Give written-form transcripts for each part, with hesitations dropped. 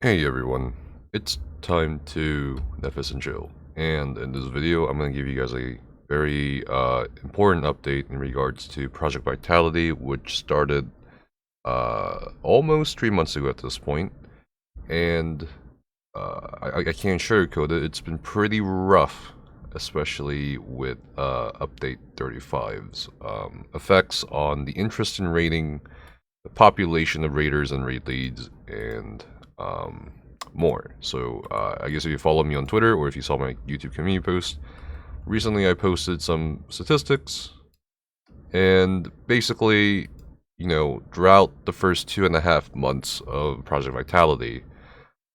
Hey everyone, it's time to Nefis and chill, and in this video I'm going to give you guys a very important update in regards to Project Vitality, which started almost 3 months ago at this point, and I can't sugarcoat it, it's been pretty rough, especially with Update 35's effects on the interest in raiding, the population of raiders and raid leads, and more. So I guess if you follow me on Twitter or if you saw my YouTube community post, recently I posted some statistics, and basically, you know, throughout the first 2.5 months of Project Vitality,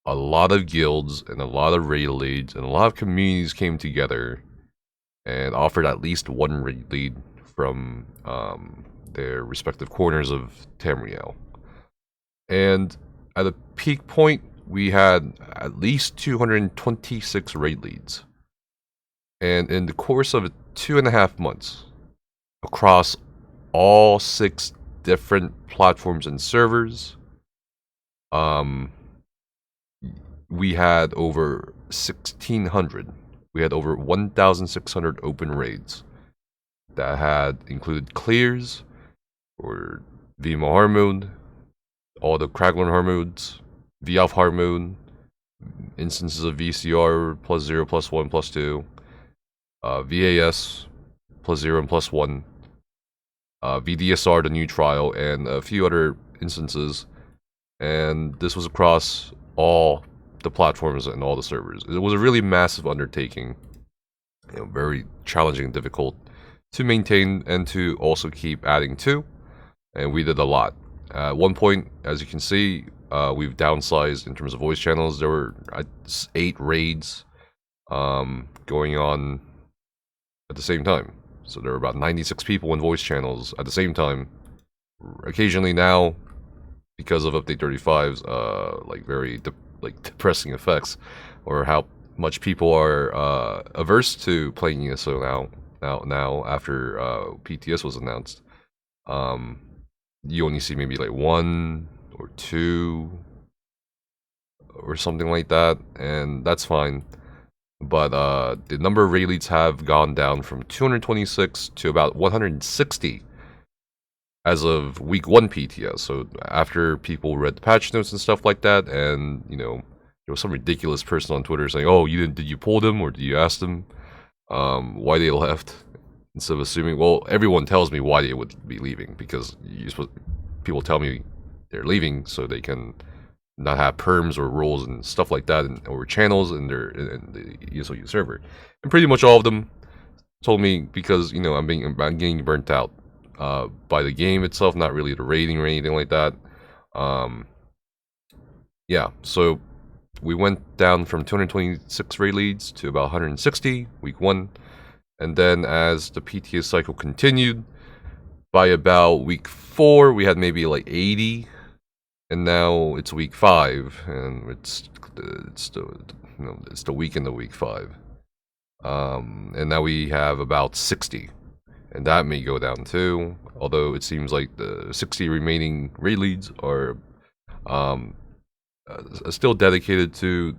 a lot of guilds and a lot of raid leads and a lot of communities came together and offered at least one raid lead from their respective corners of Tamriel. And at a peak point, we had at least 226 raid leads. And in the course of 2.5 months, across all 6 different platforms and servers, we had over 1,600. We had over 1,600 open raids that had included clears, or VMO hard mode, all the Kraglan hard modes, VoF hard mode, instances of VCR +0, +1, +2, VAS +0 and +1, VDSR, the new trial, and a few other instances. And this was across all the platforms and all the servers. It was a really massive undertaking, very challenging and difficult to maintain and to also keep adding to, and we did a lot. At one point, as you can see, we've downsized in terms of voice channels. There were 8 raids going on at the same time. So there were about 96 people in voice channels at the same time. Occasionally now, because of Update 35's very depressing effects, or how much people are averse to playing ESO now after PTS was announced, you only see maybe 1 or 2 or something like that, and that's fine. But the number of raid leads have gone down from 226 to about 160 as of week 1 PTS. So after people read the patch notes and stuff like that, and there was some ridiculous person on Twitter saying, "Oh, did you pull them, or did you ask them why they left?" Instead of assuming, well, everyone tells me why they would be leaving, because people tell me they're leaving so they can not have perms or roles and stuff like that, or channels in the ESOU server. And pretty much all of them told me because I'm getting burnt out by the game itself, not really the rating or anything like that. Yeah, so we went down from 226 raid leads to about 160 week 1. And then as the PTS cycle continued, by about week 4, we had maybe 80. And now it's week 5, and it's the weekend of week 5. And now we have about 60. And that may go down too, although it seems like the 60 remaining raid leads are still dedicated to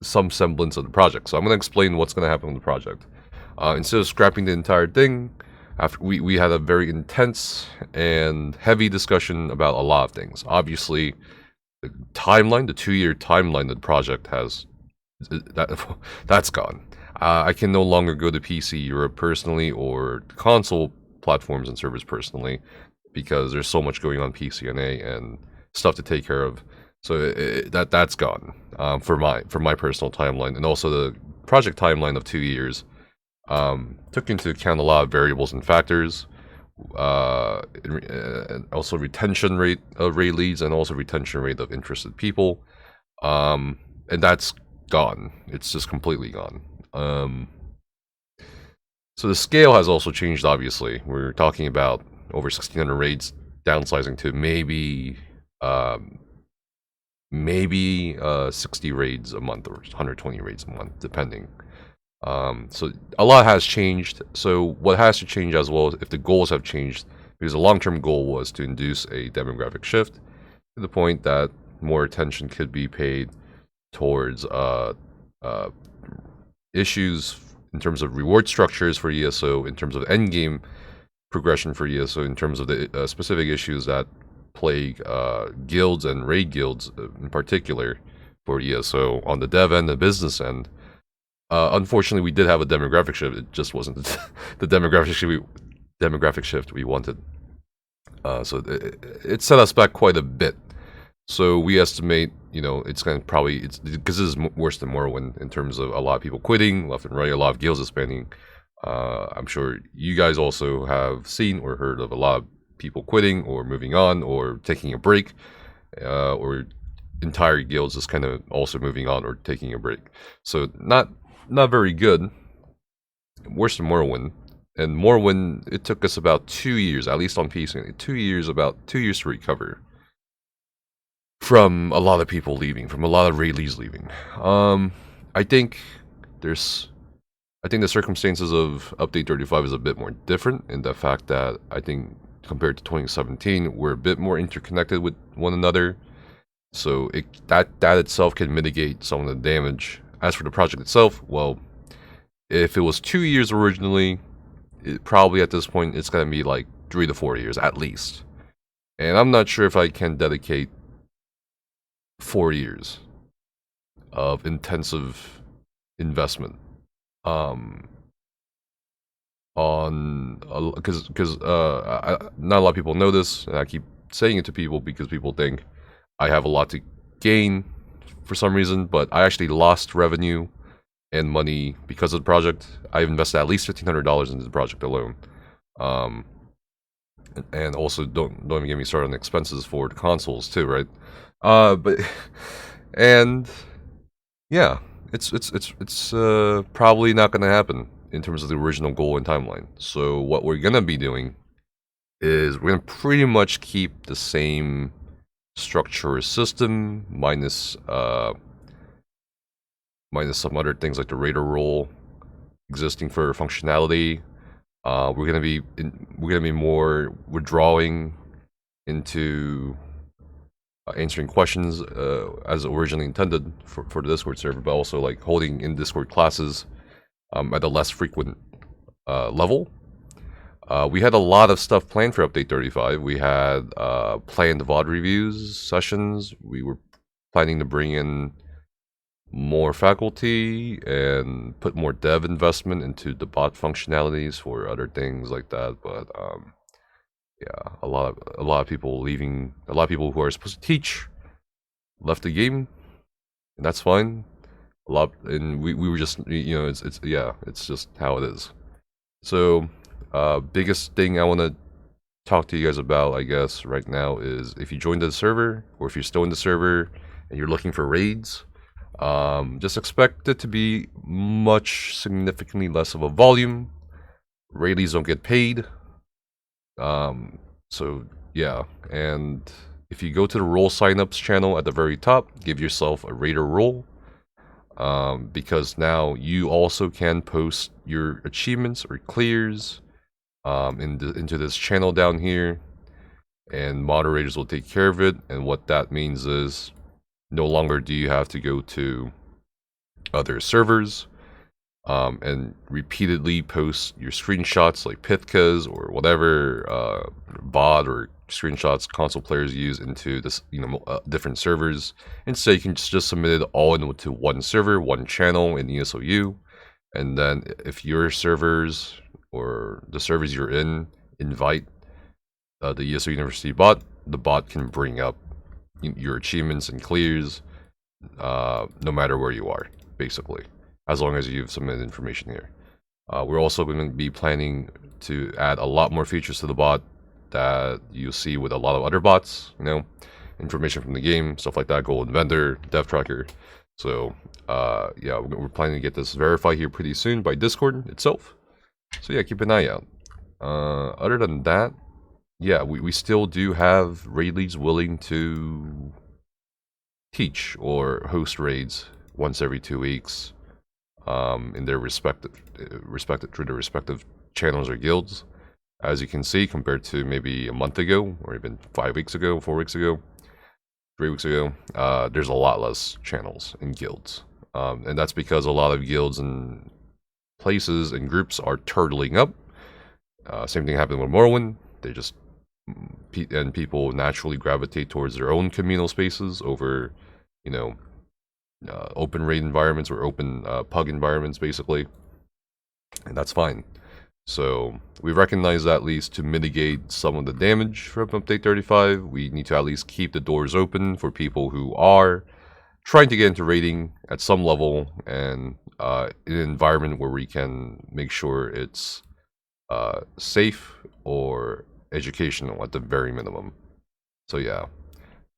some semblance of the project. So I'm going to explain what's going to happen with the project. Instead of scrapping the entire thing, after we had a very intense and heavy discussion about a lot of things. Obviously, the timeline, the 2-year timeline that the project has, that's gone. I can no longer go to PC Europe personally, or console platforms and servers personally, because there's so much going on PCNA and stuff to take care of. So that's gone for my personal timeline, and also the project timeline of 2 years. Took into account a lot of variables and factors, and also retention rate of raid leads, and also retention rate of interested people, and that's gone. It's just completely gone. So the scale has also changed. Obviously, we're talking about over 1,600 raids, downsizing to maybe 60 raids a month, or 120 raids a month, depending. So a lot has changed. So what has to change as well, if the goals have changed, because the long-term goal was to induce a demographic shift to the point that more attention could be paid towards issues in terms of reward structures for ESO, in terms of endgame progression for ESO, in terms of the specific issues that plague guilds and raid guilds in particular for ESO on the dev end and business end. Unfortunately, we did have a demographic shift. It just wasn't the demographic shift we wanted. So it set us back quite a bit. So we estimate, it's going to probably, because this is worse than Morrowind in terms of a lot of people quitting left and right, a lot of guilds expanding. I'm sure you guys also have seen or heard of a lot of people quitting or moving on or taking a break, or entire guilds just kind of also moving on or taking a break. So not very good. Worse than Morrowind. And Morrowind, it took us about 2 years, at least on PC, 2 years, about 2 years to recover from a lot of people leaving, from a lot of raid leads leaving. I think the circumstances of Update 35 is a bit more different in the fact that I think compared to 2017, we're a bit more interconnected with one another. So that itself can mitigate some of the damage. As for the project itself, well, if it was 2 years originally, probably at this point it's going to be like 3 to 4 years at least. And I'm not sure if I can dedicate 4 years of intensive investment on because not a lot of people know this, and I keep saying it to people because people think I have a lot to gain for some reason, but I actually lost revenue and money because of the project. I've invested at least $1,500 into the project alone. And also don't even get me started on expenses for the consoles too, right? But and yeah, it's probably not gonna happen in terms of the original goal and timeline. So what we're gonna be doing is we're gonna pretty much keep the same structure system minus some other things like the raider role existing for functionality. We're gonna be more withdrawing into answering questions as originally intended for the Discord server, but also like holding in Discord classes at a less frequent level. We had a lot of stuff planned for Update 35. We had planned VOD reviews sessions. We were planning to bring in more faculty and put more dev investment into the bot functionalities for other things like that. But yeah, a lot of people leaving. A lot of people who are supposed to teach left the game, and that's fine. And we were just, it's just how it is. So biggest thing I want to talk to you guys about, I guess, right now is if you joined the server or if you're still in the server and you're looking for raids, just expect it to be significantly less of a volume. Raid leads don't get paid. So yeah, and if you go to the role signups channel at the very top, give yourself a raider role. Because now you also can post your achievements or clears into this channel down here, and moderators will take care of it. And what that means is no longer do you have to go to other servers and repeatedly post your screenshots like Pithkas or whatever bot or screenshots console players use into this, different servers. Instead, you can just submit it all into one server, one channel in ESOU, and then if your servers or the servers you're in invite the ESO University bot, the bot can bring up your achievements and clears no matter where you are, basically, as long as you've submitted information here. We're also going to be planning to add a lot more features to the bot that you see with a lot of other bots, information from the game, stuff like that, golden vendor, dev tracker. So yeah, we're planning to get this verified here pretty soon by Discord itself. So yeah, keep an eye out. Other than that, yeah, we still do have raid leads willing to teach or host raids once every 2 weeks in their respective channels or guilds. As you can see, compared to maybe a month ago or even 5 weeks ago, 4 weeks ago, 3 weeks ago, there's a lot less channels and guilds. And that's because a lot of guilds and places and groups are turtling up. Same thing happened with Morrowind. They just and people naturally gravitate towards their own communal spaces over, you know, open raid environments or open pug environments, basically. And that's fine. So we recognize that at least to mitigate some of the damage from Update 35, we need to at least keep the doors open for people who are trying to get into raiding at some level and in an environment where we can make sure it's safe or educational at the very minimum. So yeah,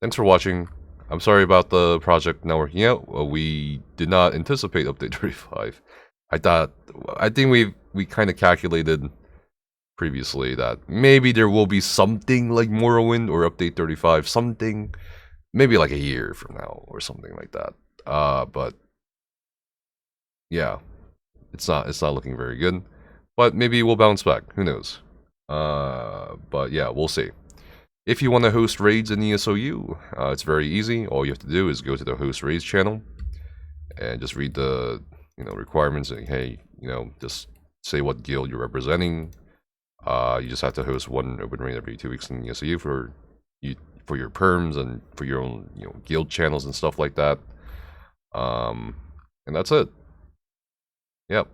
thanks for watching. I'm sorry about the project not working out. We did not anticipate Update 35. I think we kind of calculated previously that maybe there will be something like Morrowind or Update 35, something, maybe like a year from now or something like that. But yeah, it's not looking very good. But maybe we'll bounce back. Who knows? But yeah, we'll see. If you want to host raids in ESOU, it's very easy. All you have to do is go to the host raids channel and just read the requirements. And hey, just say what guild you're representing. You just have to host one open raid every 2 weeks in ESOU for your perms and for your own guild channels and stuff like that. And that's it. Yep.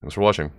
Thanks for watching.